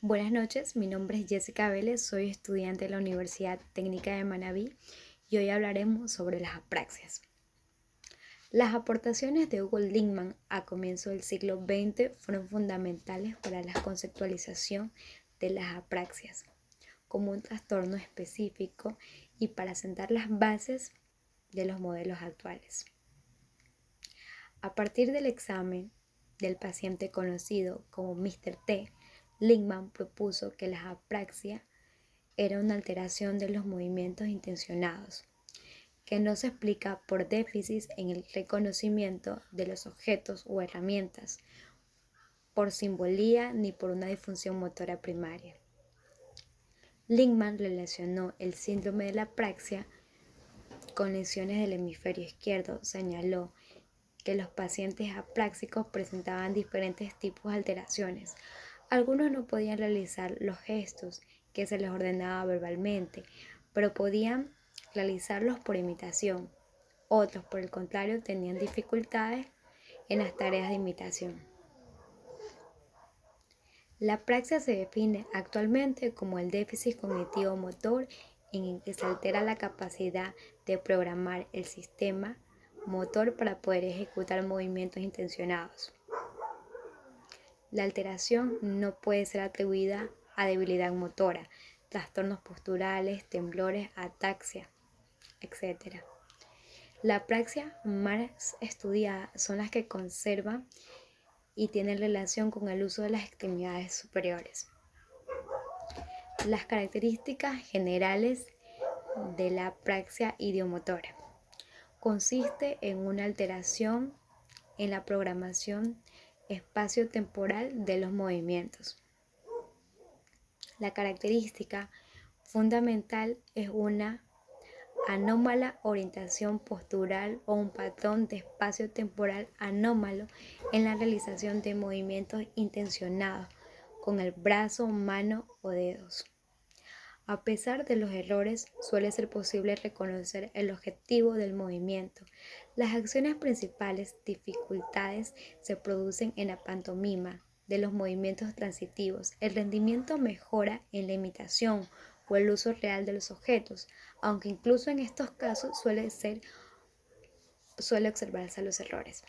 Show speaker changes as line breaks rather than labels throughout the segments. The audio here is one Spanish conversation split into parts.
Buenas noches, mi nombre es Jessica Vélez, soy estudiante de la Universidad Técnica de Manabí y hoy hablaremos sobre las apraxias. Las aportaciones de Hugo Lingman a comienzos del siglo XX fueron fundamentales para la conceptualización de las apraxias como un trastorno específico y para sentar las bases de los modelos actuales. A partir del examen del paciente conocido como Mr. T, Lingman propuso que la apraxia era una alteración de los movimientos intencionados, que no se explica por déficits en el reconocimiento de los objetos o herramientas, por simbolía ni por una disfunción motora primaria. Lingman relacionó el síndrome de la apraxia con lesiones del hemisferio izquierdo. Señaló que los pacientes apráxicos presentaban diferentes tipos de alteraciones. Algunos no podían realizar los gestos que se les ordenaba verbalmente, pero podían realizarlos por imitación. Otros, por el contrario, tenían dificultades en las tareas de imitación. La apraxia se define actualmente como el déficit cognitivo motor en el que se altera la capacidad de programar el sistema motor para poder ejecutar movimientos intencionados. La alteración no puede ser atribuida a debilidad motora, trastornos posturales, temblores, ataxia, etc. La apraxia más estudiada son las que conservan y tienen relación con el uso de las extremidades superiores. Las características generales de la apraxia idiomotora consiste en una alteración en la programación espacio-temporal de los movimientos. La característica fundamental es una anómala orientación postural o un patrón de espacio-temporal anómalo en la realización de movimientos intencionados con el brazo, mano o dedos. A pesar de los errores, suele ser posible reconocer el objetivo del movimiento. Las acciones principales dificultades se producen en la pantomima de los movimientos transitivos. El rendimiento mejora en la imitación o el uso real de los objetos, aunque incluso en estos casos suele observarse los errores.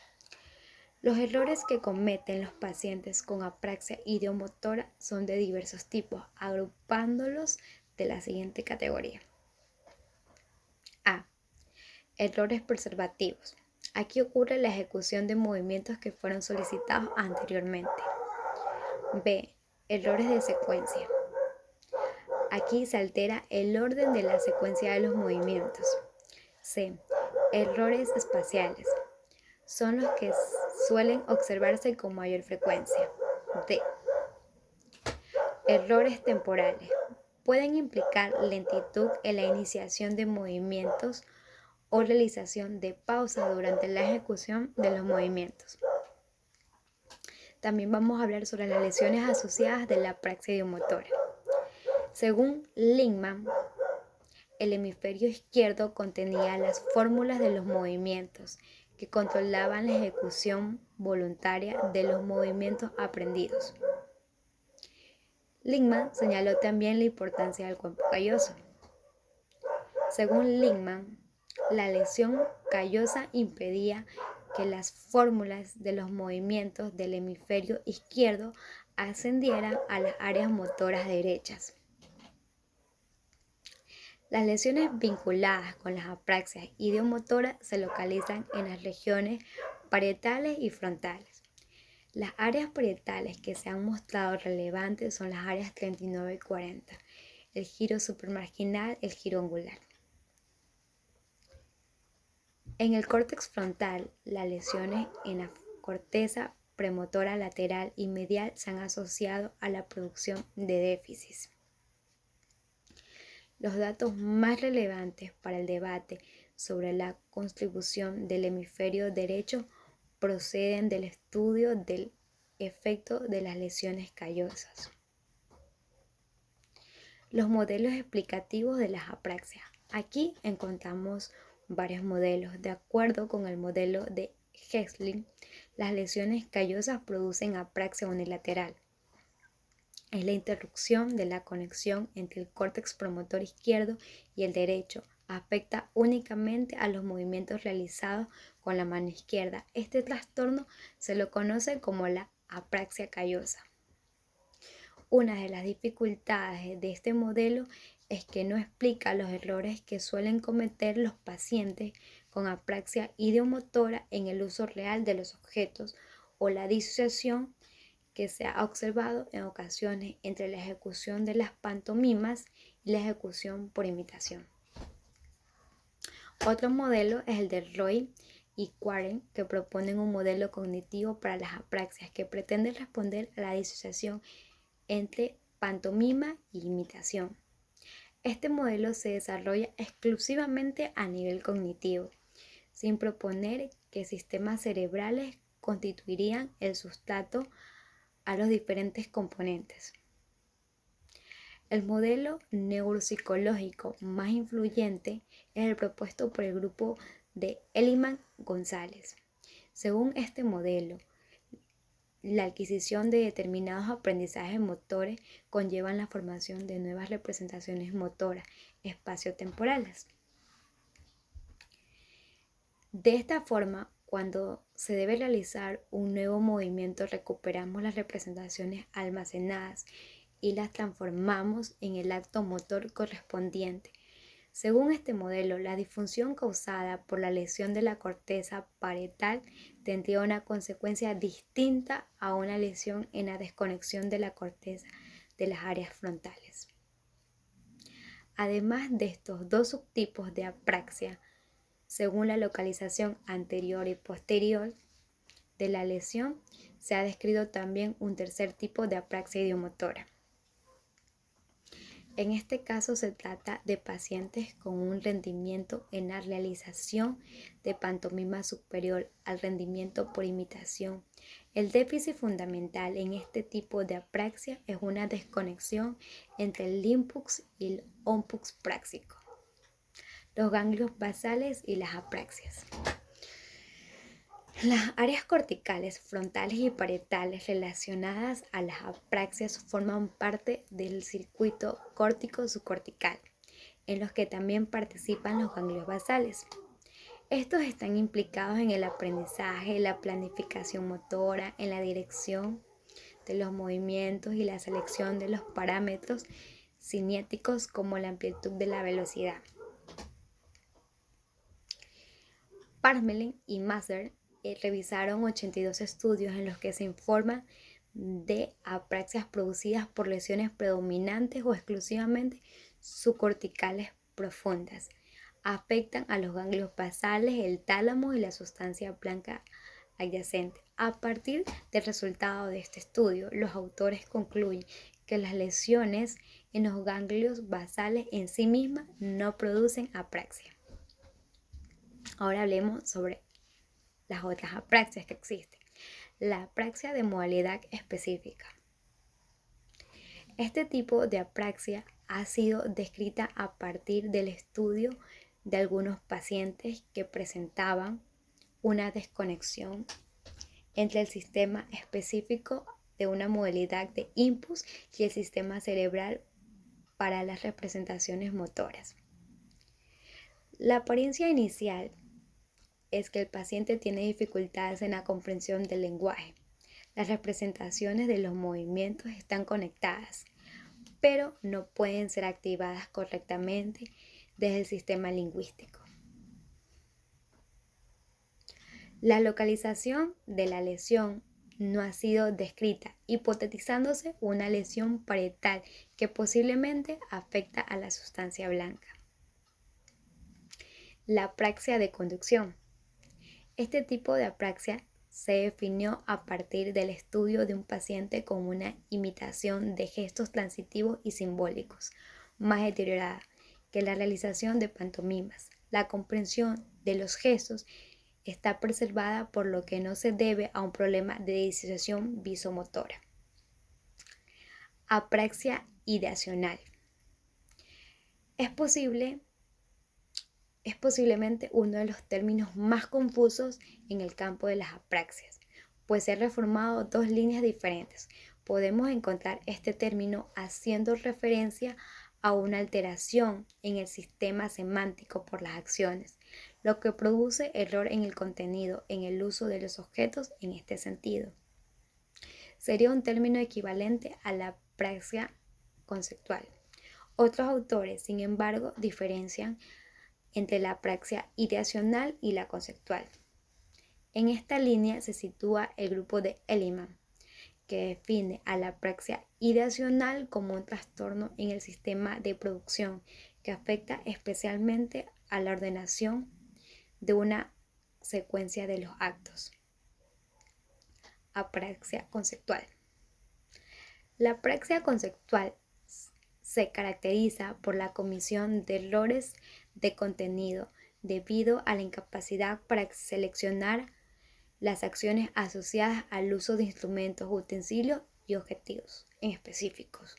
Los errores que cometen los pacientes con apraxia idiomotora son de diversos tipos, agrupándolos de la siguiente categoría. A. Errores preservativos. Aquí ocurre la ejecución de movimientos que fueron solicitados anteriormente. B. Errores de secuencia. Aquí se altera el orden de la secuencia de los movimientos. C. Errores espaciales. Son los que suelen observarse con mayor frecuencia. D. Errores temporales. Pueden implicar lentitud en la iniciación de movimientos o realización de pausas durante la ejecución de los movimientos. También vamos a hablar sobre las lesiones asociadas de la apraxia idiomotora. Según Lingman, el hemisferio izquierdo contenía las fórmulas de los movimientos que controlaban la ejecución voluntaria de los movimientos aprendidos. Lingman señaló también la importancia del cuerpo calloso. Según Lingman, la lesión callosa impedía que las fórmulas de los movimientos del hemisferio izquierdo ascendieran a las áreas motoras derechas. Las lesiones vinculadas con las apraxias idiomotoras se localizan en las regiones parietales y frontales. Las áreas parietales que se han mostrado relevantes son las áreas 39 y 40, el giro supramarginal, el giro angular. En el córtex frontal, las lesiones en la corteza premotora lateral y medial se han asociado a la producción de déficits. Los datos más relevantes para el debate sobre la contribución del hemisferio derecho proceden del estudio del efecto de las lesiones callosas. Los modelos explicativos de las apraxias. Aquí encontramos varios modelos. De acuerdo con el modelo de Hexlin, las lesiones callosas producen apraxia unilateral. es la interrupción de la conexión entre el córtex promotor izquierdo y el derecho. Afecta únicamente a los movimientos realizados con la mano izquierda. Este trastorno se lo conoce como la apraxia callosa. Una de las dificultades de este modelo es que no explica los errores que suelen cometer los pacientes con apraxia ideomotora en el uso real de los objetos o la disociación que se ha observado en ocasiones entre la ejecución de las pantomimas y la ejecución por imitación. Otro modelo es el de Roy y Quarren, que proponen un modelo cognitivo para las apraxias que pretende responder a la disociación entre pantomima y imitación. Este modelo se desarrolla exclusivamente a nivel cognitivo, sin proponer que sistemas cerebrales constituirían el sustrato a los diferentes componentes. El modelo neuropsicológico más influyente es el propuesto por el grupo de Elliman-González. Según este modelo, la adquisición de determinados aprendizajes motores conllevan la formación de nuevas representaciones motoras espaciotemporales. De esta forma, cuando se debe realizar un nuevo movimiento, recuperamos las representaciones almacenadas y las transformamos en el acto motor correspondiente. Según este modelo, la disfunción causada por la lesión de la corteza parietal tendría una consecuencia distinta a una lesión en la desconexión de la corteza de las áreas frontales. Además de estos dos subtipos de apraxia, según la localización anterior y posterior de la lesión, se ha descrito también un tercer tipo de apraxia ideomotora. En este caso se trata de pacientes con un rendimiento en la realización de pantomima superior al rendimiento por imitación. El déficit fundamental en este tipo de apraxia es una desconexión entre el limbus y el ompux práxico, los ganglios basales y las apraxias. Las áreas corticales, frontales y parietales relacionadas a las apraxias forman parte del circuito córtico-subcortical, en los que también participan los ganglios basales. Estos están implicados en el aprendizaje, la planificación motora, en la dirección de los movimientos y la selección de los parámetros cinéticos como la amplitud de la velocidad. Parmelin y Masser revisaron 82 estudios en los que se informa de apraxias producidas por lesiones predominantes o exclusivamente subcorticales profundas. Afectan a los ganglios basales, el tálamo y la sustancia blanca adyacente. A partir del resultado de este estudio, los autores concluyen que las lesiones en los ganglios basales en sí mismas no producen apraxia. Ahora hablemos sobre las otras apraxias que existen. La apraxia de modalidad específica. Este tipo de apraxia ha sido descrita a partir del estudio de algunos pacientes que presentaban una desconexión entre el sistema específico de una modalidad de input y el sistema cerebral para las representaciones motoras. La apariencia inicial es que el paciente tiene dificultades en la comprensión del lenguaje. Las representaciones de los movimientos están conectadas, pero no pueden ser activadas correctamente desde el sistema lingüístico. La localización de la lesión no ha sido descrita, hipotetizándose una lesión parietal que posiblemente afecta a la sustancia blanca. La apraxia de conducción. Este tipo de apraxia se definió a partir del estudio de un paciente con una imitación de gestos transitivos y simbólicos más deteriorada que la realización de pantomimas. La comprensión de los gestos está preservada, por lo que no se debe a un problema de disociación visomotora. Apraxia ideacional. Es posiblemente uno de los términos más confusos en el campo de las apraxias, pues se han reformado dos líneas diferentes. Podemos encontrar este término haciendo referencia a una alteración en el sistema semántico por las acciones, lo que produce error en el contenido, en el uso de los objetos en este sentido. Sería un término equivalente a la praxia conceptual. Otros autores, sin embargo, diferencian entre la praxia ideacional y la conceptual. En esta línea se sitúa el grupo de Elliman, que define a la praxia ideacional como un trastorno en el sistema de producción que afecta especialmente a la ordenación de una secuencia de los actos. Apraxia conceptual. La praxia conceptual se caracteriza por la comisión de errores de contenido debido a la incapacidad para seleccionar las acciones asociadas al uso de instrumentos, utensilios y objetivos en específicos.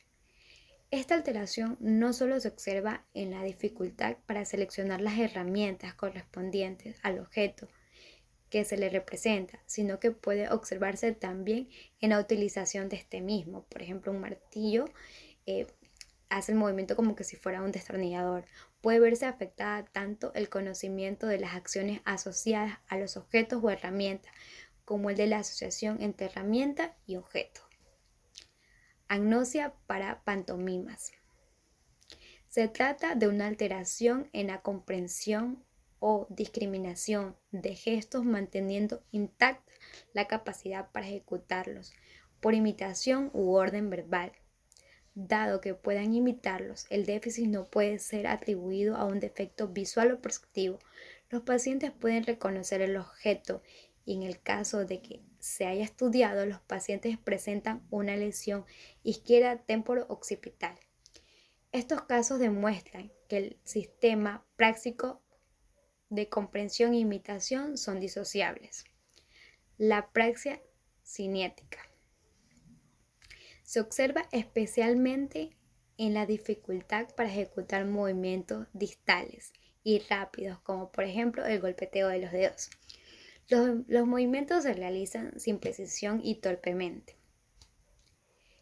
Esta alteración no solo se observa en la dificultad para seleccionar las herramientas correspondientes al objeto que se le representa, sino que puede observarse también en la utilización de este mismo. Por ejemplo, un martillo hace el movimiento como que si fuera un destornillador. Puede verse afectada tanto el conocimiento de las acciones asociadas a los objetos o herramientas, como el de la asociación entre herramienta y objeto. Agnosia para pantomimas. Se trata de una alteración en la comprensión o discriminación de gestos, manteniendo intacta la capacidad para ejecutarlos por imitación u orden verbal. Dado que puedan imitarlos, el déficit no puede ser atribuido a un defecto visual o perceptivo. Los pacientes pueden reconocer el objeto y en el caso de que se haya estudiado, los pacientes presentan una lesión izquierda temporo-occipital. Estos casos demuestran que el sistema práctico de comprensión e imitación son disociables. La praxia cinética se observa especialmente en la dificultad para ejecutar movimientos distales y rápidos, como por ejemplo el golpeteo de los dedos. Los movimientos se realizan sin precisión y torpemente.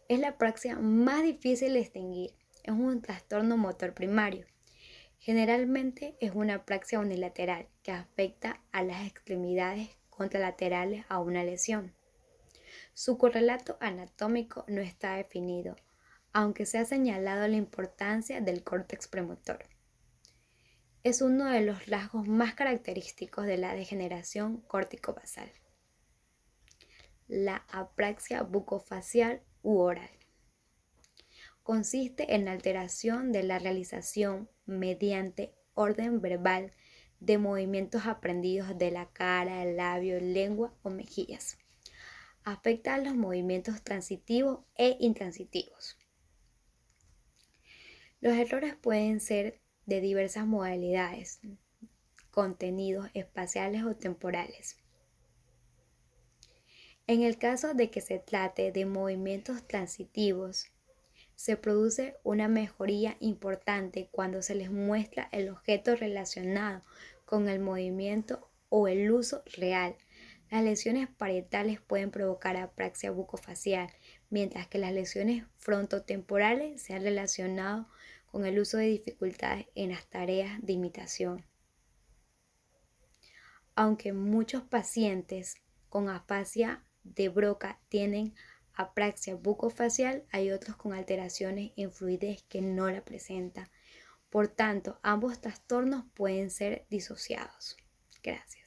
Es la praxia más difícil de distinguir. Es un trastorno motor primario. Generalmente es una praxia unilateral que afecta a las extremidades contralaterales a una lesión. Su correlato anatómico no está definido, aunque se ha señalado la importancia del córtex premotor. Es uno de los rasgos más característicos de la degeneración córtico-basal. La apraxia bucofacial u oral consiste en la alteración de la realización mediante orden verbal de movimientos aprendidos de la cara, el labio, lengua o mejillas. Afecta a los movimientos transitivos e intransitivos. Los errores pueden ser de diversas modalidades, contenidos espaciales o temporales. En el caso de que se trate de movimientos transitivos, se produce una mejoría importante cuando se les muestra el objeto relacionado con el movimiento o el uso real. Las lesiones parietales pueden provocar apraxia bucofacial, mientras que las lesiones frontotemporales se han relacionado con el uso de dificultades en las tareas de imitación. Aunque muchos pacientes con afasia de Broca tienen apraxia bucofacial, hay otros con alteraciones en fluidez que no la presentan. Por tanto, ambos trastornos pueden ser disociados. Gracias.